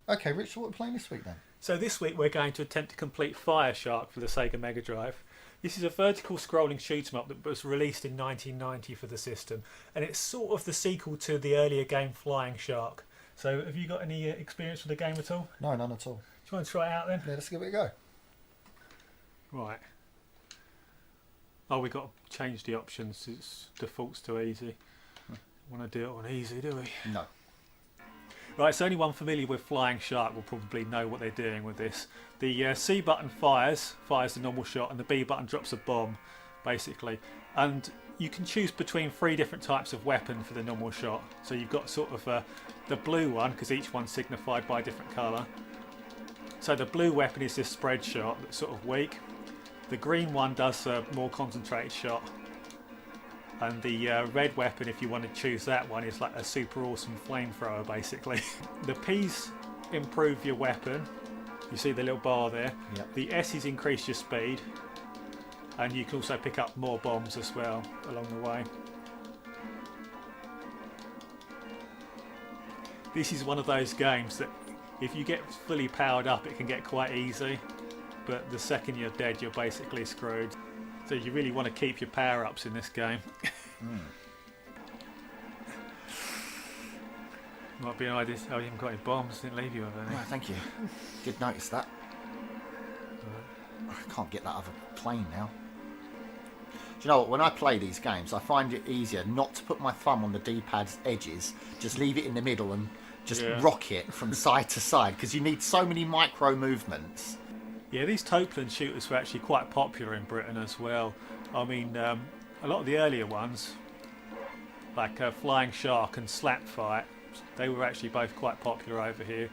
Okay, Rich, what are we playing this week then? So this week we're going to attempt to complete Fire Shark for the Sega Mega Drive. This is a vertical scrolling shoot 'em up that was released in 1990 for the system, and it's sort of the sequel to the earlier game Flying Shark. So have you got any experience with the game at all? No, none at all. Do you want to try it out then? Yeah, let's give it a go. Right. Oh, we've got to change the options. It's defaults to easy. Want to do it on easy, do we? No. Right, so anyone familiar with Flying Shark will probably know what they're doing with this. The C button fires the normal shot, and the B button drops a bomb, basically. And you can choose between 3 different types of weapon for the normal shot. So you've got sort of the blue one, because each one's signified by a different colour. So the blue weapon is this spread shot that's sort of weak. The green one does a more concentrated shot. And the red weapon, if you want to choose that one, is like a super awesome flamethrower, basically. The P's improve your weapon. You see the little bar there. Yep. The S's increase your speed. And you can also pick up more bombs as well along the way. This is one of those games that if you get fully powered up, it can get quite easy. But the second you're dead, you're basically screwed. So you really want to keep your power-ups in this game. Might be an idea. Oh, you haven't got any bombs. Didn't leave you with any. No, thank you. Did notice that. I can't get that other plane now. Do you know what? When I play these games, I find it easier not to put my thumb on the D-pad's edges. Just leave it in the middle and just rock it from side to side, because you need so many micro movements. Yeah, these Topelan shooters were actually quite popular in Britain as well. I mean, a lot of the earlier ones, like Flying Shark and Slap Fight, they were actually both quite popular over here.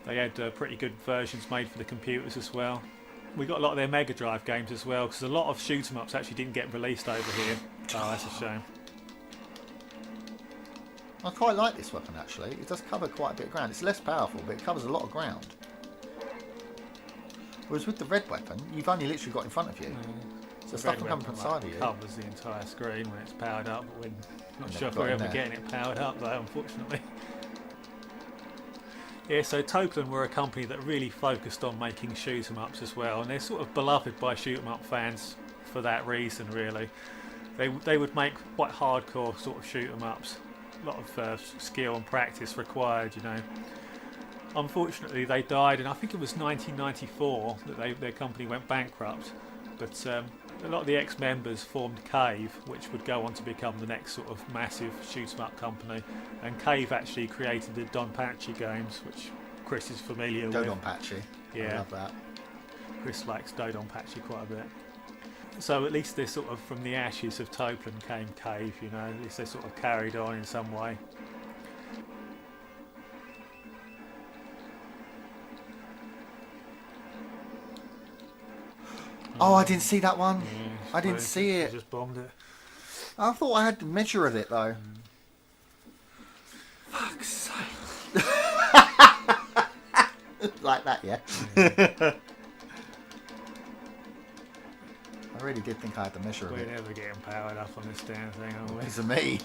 They had pretty good versions made for the computers as well. We got a lot of their Mega Drive games as well, because a lot of shoot 'em ups actually didn't get released over here. Oh, that's a shame. I quite like this weapon, actually. It does cover quite a bit of ground. It's less powerful, but it covers a lot of ground. Whereas with the red weapon, you've only literally got in front of you. So stuff can come from the side of you. Covers the entire screen when it's powered up, but we're not And sure if they've we're got ever in getting it powered up though, unfortunately. Yeah, so Topelan were a company that really focused on making shoot 'em ups as well, and they're sort of beloved by shoot 'em up fans for that reason, really. They would make quite hardcore sort of shoot 'em ups. A lot of skill and practice required, you know. Unfortunately, they died, and I think it was 1994 that their company went bankrupt. But a lot of the ex-members formed Cave, which would go on to become the next sort of massive shoot-'em-up company. And Cave actually created the Don Pachi games, which Chris is familiar with. Dodonpachi. Yeah. I love that. Chris likes Dodonpachi quite a bit. So at least they're sort of from the ashes of Topelan came Cave, you know. At least they sort of carried on in some way. Oh, I didn't see that one. Yeah, I didn't see it. Just bombed it. I thought I had the measure of it, though. Fuck's sake. Like that, yeah? I really did think I had the measure of We're it. never getting powered up on this damn thing, are we? Because of me.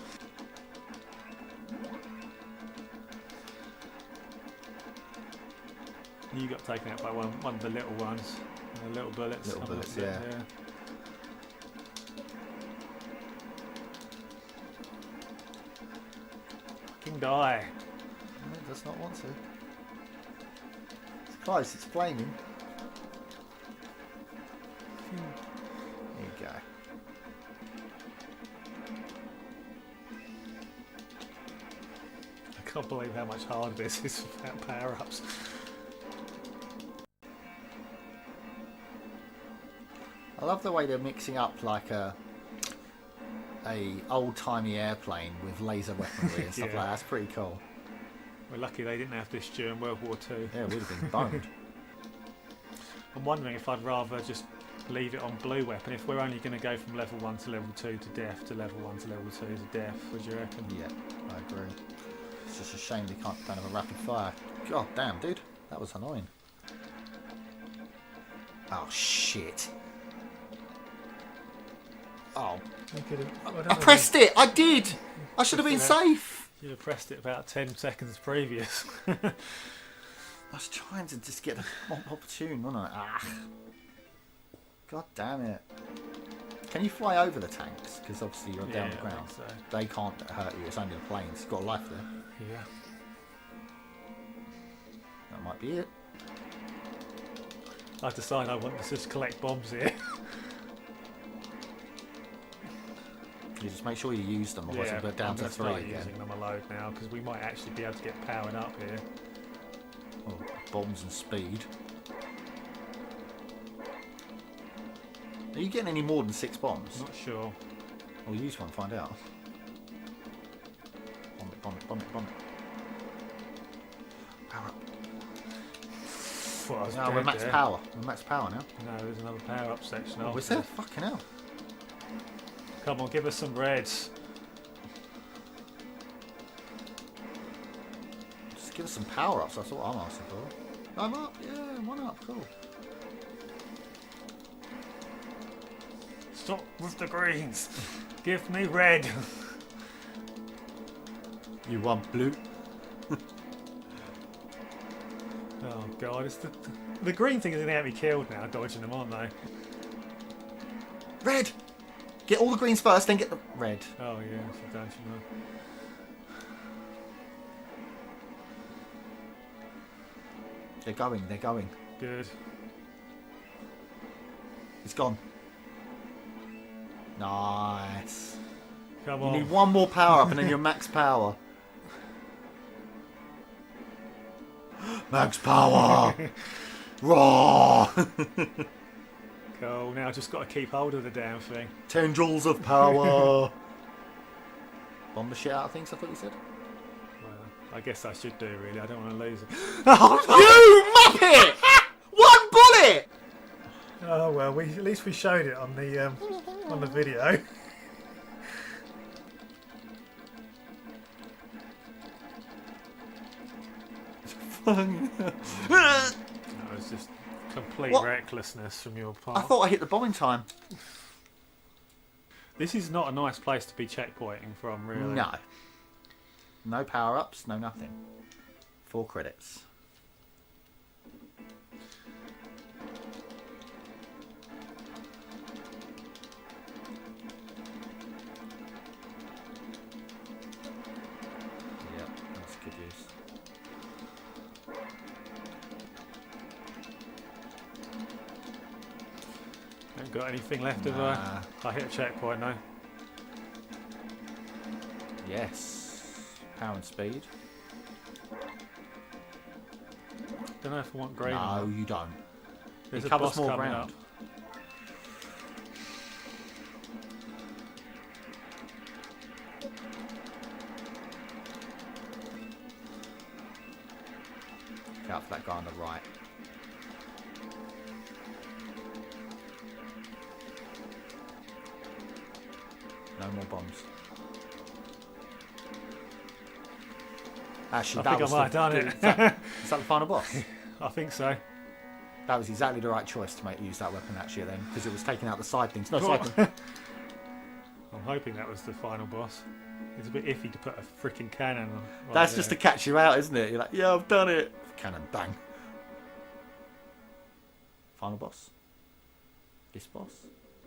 You got taken out by one of the little ones. The little bullets. Little bullets, yeah. Fucking die. No, it does not want to. It's close, it's flaming. There you go. I can't believe how much harder this is without power-ups. I love the way they're mixing up like a old-timey airplane with laser weaponry and stuff like that. That's pretty cool. We're lucky they didn't have this during World War II. Yeah, we'd have been boned. I'm wondering if I'd rather just leave it on blue weapon if we're only going to go from level 1 to level 2 to death to level 1 to level 2 to death. Would you reckon? Yeah, I agree. It's just a shame they don't have a rapid fire. God damn, dude. That was annoying. Oh, shit. Oh. I pressed it! I did! I should have been safe! You'd have pressed it about 10 seconds previous. was trying to just get the opportune, wasn't I? Ah. God damn it. Can you fly over the tanks? Because obviously you're down the ground. So. They can't hurt you. It's only the planes. You've got a life there. Yeah. That might be it. I decide I want to just collect bombs here. You just make sure you use them, otherwise we'll go down to 3 again. Using them a load now because we might actually be able to get powered up here. Oh, bombs and speed. Are you getting any more than 6 bombs? Not sure. We'll use one, find out. Bomb it, bomb it, bomb it, bomb it. Power up. No, we're max power. We're max power now. No, there's another power up section. Oh, is there? Fucking hell. Come on, give us some reds. Just give us some power ups, that's what I'm asking for. I'm up, yeah, 1 up, cool. Stop with the greens. Give me red. You want blue? Oh god, it's the green thing is going to get me killed now, dodging them, aren't they? Red! Get all the greens first, then get the red. Oh yeah, so don't you know. They're going, they're going. Good. It's gone. Nice. Come You on. need 1 more power up and then you're max power. Max power! Raw! Cool, now I've just got to keep hold of the damn thing. Tendrils of power! Bomb the shit out of things, I thought you said? Well, I guess I should do, really. I don't want to lose it. You muppet! 1 bullet! Oh well, at least we showed it on the video. That was just complete recklessness from your part. I thought I hit the bomb in time. This is not a nice place to be checkpointing from, really. No. No power-ups, no nothing. 4 credits. Yep, that's good use. Haven't got anything left, have I? I hit a checkpoint now. Yes. Power and speed. Don't know if I want green. No, you don't. There's It a covers boss more coming ground. up. Look out for that guy on the right. No more bombs. Actually, I think I might have done it. Is that the final boss? I think so. That was exactly the right choice to use that weapon actually then, because it was taking out the side things. No, Cool. side I'm hoping that was the final boss. It's a bit iffy to put a freaking cannon on. Right That's there. just to catch you out, isn't it? You're like, yeah, I've done it. Cannon, bang. Final boss. This boss.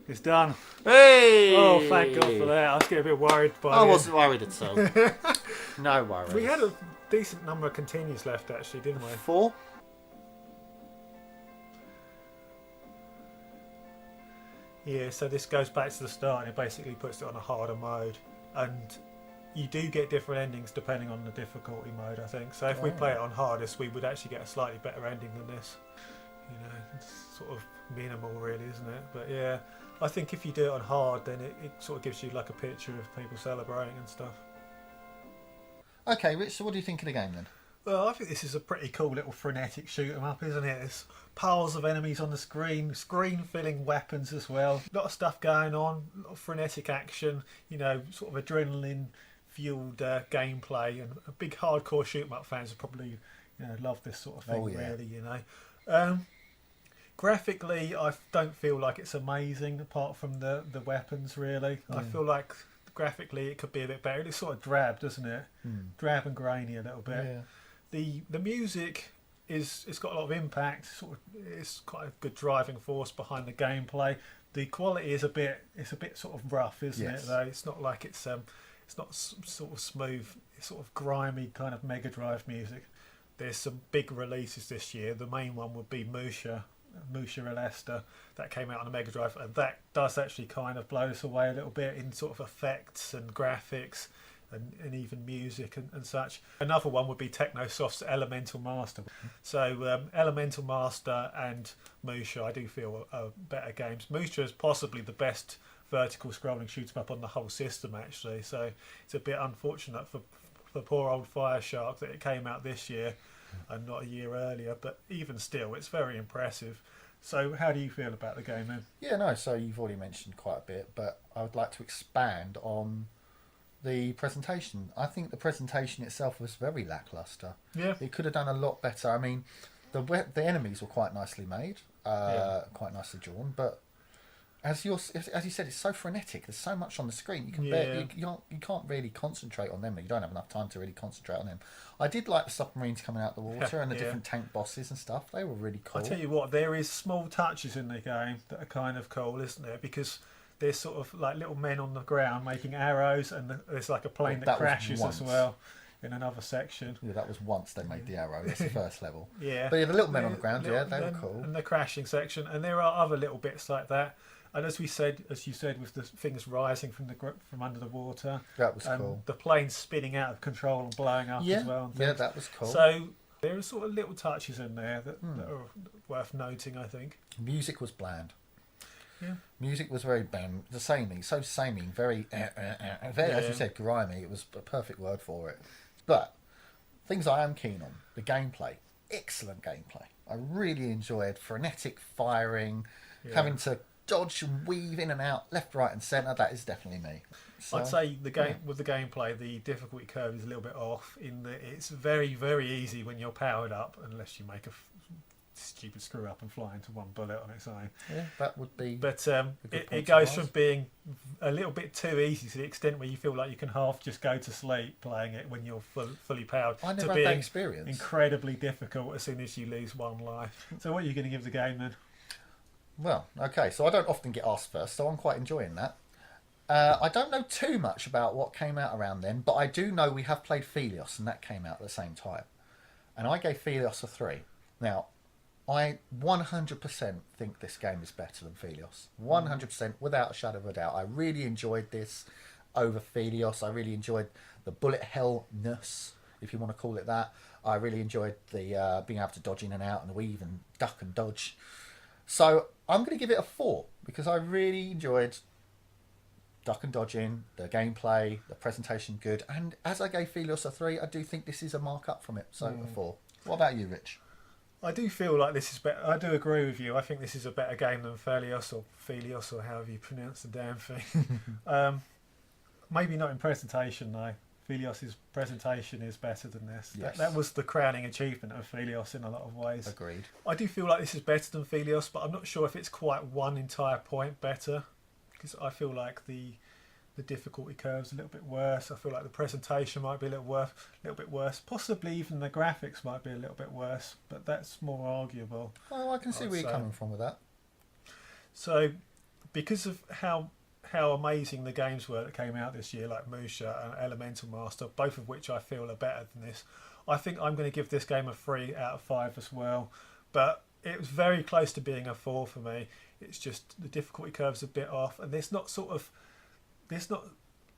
It's done. Hey! Oh, thank God for that. I was getting a bit worried by I wasn't worried at all. No worries. We had a decent number of continues left, actually, didn't we? 4. Yeah, so this goes back to the start and it basically puts it on a harder mode. And you do get different endings depending on the difficulty mode, I think. So if we play it on hardest, we would actually get a slightly better ending than this. You know, it's sort of minimal really, isn't it? But yeah, I think if you do it on hard, then it sort of gives you like a picture of people celebrating and stuff. Okay, Rich, so what do you think of the game then? Well, I think this is a pretty cool little frenetic shoot 'em up, isn't it? There's piles of enemies on the screen filling weapons as well. A lot of stuff going on, a lot of frenetic action, you know, sort of adrenaline fueled gameplay, and a big hardcore shoot 'em up fans would probably, you know, love this sort of thing, really, you know. Graphically, I don't feel like it's amazing apart from the weapons, really. I feel like graphically it could be a bit better. It's sort of drab, doesn't it? Drab and grainy a little bit. Yeah. The music it's got a lot of impact. It's quite a good driving force behind the gameplay. The quality is a bit sort of rough, isn't it? Though it's not like it's not sort of smooth. It's sort of grimy kind of Mega Drive music. There's some big releases this year. The main one would be Musha Alesta, that came out on the Mega Drive, and that does actually kind of blow us away a little bit in sort of effects and graphics and even music and such. Another one would be Technosoft's Elemental Master. So Elemental Master and Musha, I do feel, are better games. Musha is possibly the best vertical scrolling shoot 'em up on the whole system, actually. So it's a bit unfortunate for poor old Fire Shark that it came out this year and not a year earlier, but even still, it's very impressive. So how do you feel about the game then? Yeah, no, so you've already mentioned quite a bit, but I would like to expand on the presentation. I think the presentation itself was very lackluster. Yeah. It could have done a lot better. I mean, the enemies were quite nicely made, quite nicely drawn, but as you said, it's so frenetic. There's so much on the screen. You can you can't really concentrate on them. You don't have enough time to really concentrate on them. I did like the submarines coming out of the water and the different tank bosses and stuff. They were really cool. I tell you what, there is small touches in the game that are kind of cool, isn't there? Because there's sort of like little men on the ground making arrows, and there's like a plane that crashes as well in another section. Yeah, that was once they made the arrow. That's the first level. Yeah. But yeah, the little men on the ground, they were cool. And the crashing section, and there are other little bits like that. And as you said, with the things rising from under the water, that was cool. The plane spinning out of control and blowing up as well. Yeah, that was cool. So there are sort of little touches in there that are worth noting, I think. Music was bland. Yeah. Music was very bland, so samey, very, as you said, grimy. It was a perfect word for it. But things I am keen on: the gameplay, excellent gameplay. I really enjoyed frenetic firing, having to dodge and weave in and out, left, right, and centre. That is definitely me. So, I'd say with the gameplay, the difficulty curve is a little bit off. In that it's very, very easy when you're powered up, unless you make a stupid screw up and fly into one bullet on its own. Yeah, that would be. But it goes from being a little bit too easy to the extent where you feel like you can half just go to sleep playing it when you're fully powered. I never to had being that experience. Incredibly difficult as soon as you lose one life. So what are you going to give the game then? Well, okay, so I don't often get asked first, so I'm quite enjoying that. I don't know too much about what came out around then, but I do know we have played Phelios, and that came out at the same time. And I gave Phelios a 3. Now, I 100% think this game is better than Phelios. 100%, without a shadow of a doubt. I really enjoyed this over Phelios. I really enjoyed the bullet hell-ness, if you want to call it that. I really enjoyed the being able to dodge in and out and weave and duck and dodge. So I'm going to give it a 4 because I really enjoyed duck and dodging, the gameplay, the presentation good. And as I gave Phelios a 3, I do think this is a mark up from it. So a 4. What about you, Rich? I do feel like this is better. I do agree with you. I think this is a better game than Phelios or however you pronounce the damn thing. Maybe not in presentation though. Phelios' presentation is better than this. Yes. That was the crowning achievement of Phelios in a lot of ways. Agreed. I do feel like this is better than Phelios, but I'm not sure if it's quite one entire point better, because I feel like the difficulty curve's a little bit worse. I feel like the presentation might be a little bit worse. Possibly even the graphics might be a little bit worse, but that's more arguable. Oh, I can see where you're coming from with that. So, because of how amazing the games were that came out this year, like Musha and Elemental Master, both of which I feel are better than this, I think I'm going to give this game a 3 out of 5 as well. But it was very close to being a 4 for me. It's just the difficulty curve's a bit off, and there's not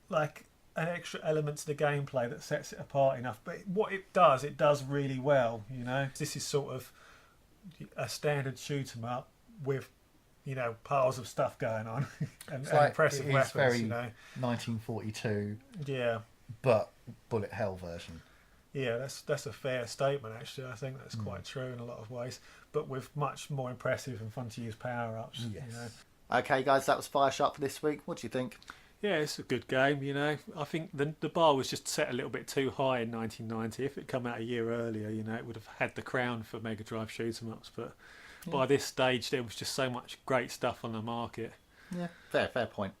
like an extra element to the gameplay that sets it apart enough. But what it does really well. You know, this is sort of a standard shoot 'em up with, you know, piles of stuff going on and impressive weapons. Very, you know, 1942. Yeah, but bullet hell version. Yeah, that's a fair statement actually. I think that's quite true in a lot of ways, but with much more impressive and fun to use power ups. Yes. You know. Okay, guys, that was Fire Shark for this week. What do you think? Yeah, it's a good game. You know, I think the bar was just set a little bit too high in 1990. If it come out a year earlier, you know, it would have had the crown for Mega Drive shoot 'em ups. But by this stage, there was just so much great stuff on the market. Yeah, fair point.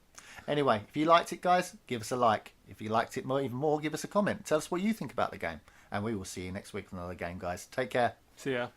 Anyway, if you liked it, guys, give us a like. If you liked it even more, give us a comment. Tell us what you think about the game. And we will see you next week with another game, guys. Take care. See ya.